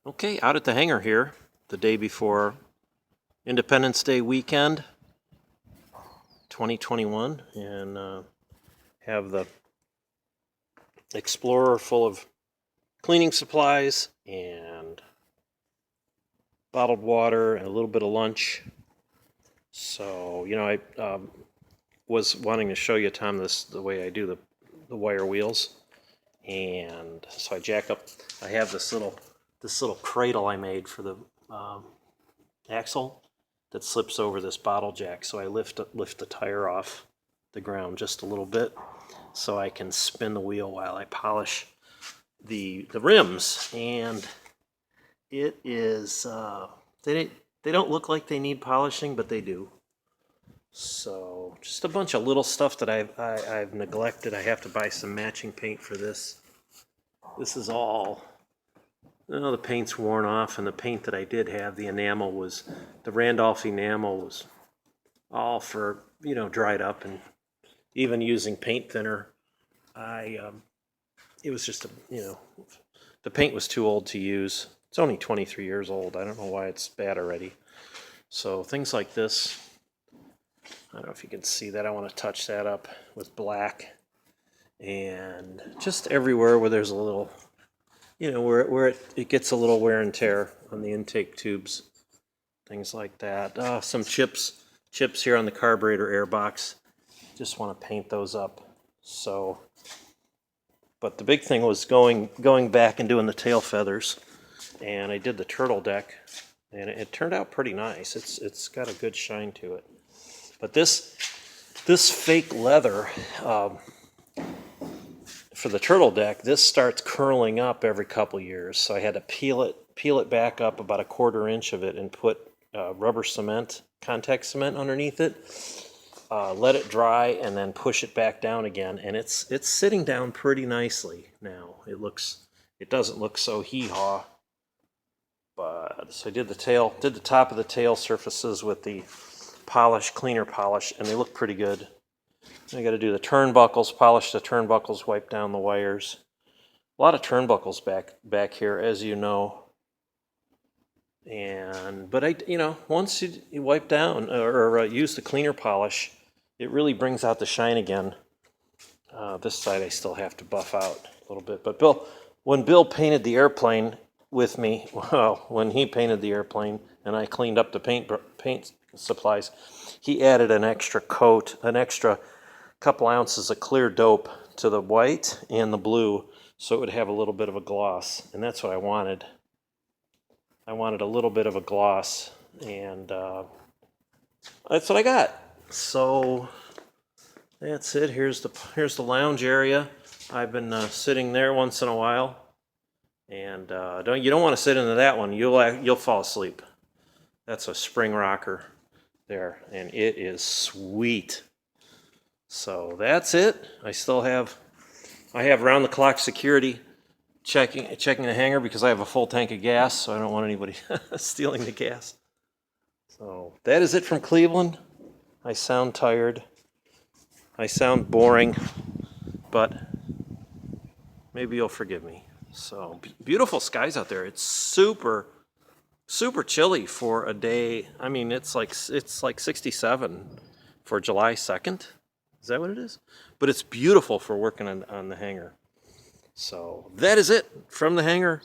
Okay, out at the hangar here, the day before Independence Day weekend, 2021, and have the Explorer full of cleaning supplies and bottled water and a little bit of lunch. So, I was wanting to show you, Tom, the way I do the wire wheels. And so I have this little cradle I made for the axle that slips over this bottle jack. So I lift the tire off the ground just a little bit so I can spin the wheel while I polish the rims. And it is they don't look like they need polishing, but they do. So just a bunch of little stuff that I've neglected. I have to buy some matching paint for this. This is all, the paint's worn off, and the paint that I did have, the Randolph enamel was all for, dried up, and even using paint thinner, it was just, the paint was too old to use. It's only 23 years old. I don't know why it's bad already. So things like this, I don't know if you can see that. I want to touch that up with black. And just everywhere where there's a little, where it gets a little wear and tear on the intake tubes, things like that. Some chips here on the carburetor air box. Just want to paint those up. So, but the big thing was going back and doing the tail feathers, and I did the turtle deck, and it turned out pretty nice. It's got a good shine to it. But this fake leather. For the turtle deck, this starts curling up every couple years, so I had to peel it back up about 1/4 inch of it and put rubber cement, contact cement underneath it, let it dry, and then push it back down again. And it's sitting down pretty nicely now. It doesn't look so hee-haw. But so I did the top of the tail surfaces with the cleaner polish, and they look pretty good. I got to do the turnbuckles, polish the turnbuckles, wipe down the wires. A lot of turnbuckles back here, as you know. But once you wipe down or use the cleaner polish, it really brings out the shine again. This side I still have to buff out a little bit. But when Bill painted the airplane with me, when he painted the airplane and I cleaned up the paint supplies, he added an extra couple ounces of clear dope to the white and the blue, so it would have a little bit of a gloss, and that's what I wanted. I wanted a little bit of a gloss, and that's what I got. So that's it. Here's the lounge area. I've been sitting there once in a while, and you don't want to sit into that one. You'll fall asleep. That's a spring rocker there, and it is sweet. So that's it. I have round-the-clock security checking the hangar because I have a full tank of gas, so I don't want anybody stealing the gas. So that is it from Cleveland. I sound tired. I sound boring, but maybe you'll forgive me. So beautiful skies out there. It's super, super chilly for a day. I mean, it's like 67 for July 2nd. Is that what it is? But it's beautiful for working on the hangar. So that is it from the hangar.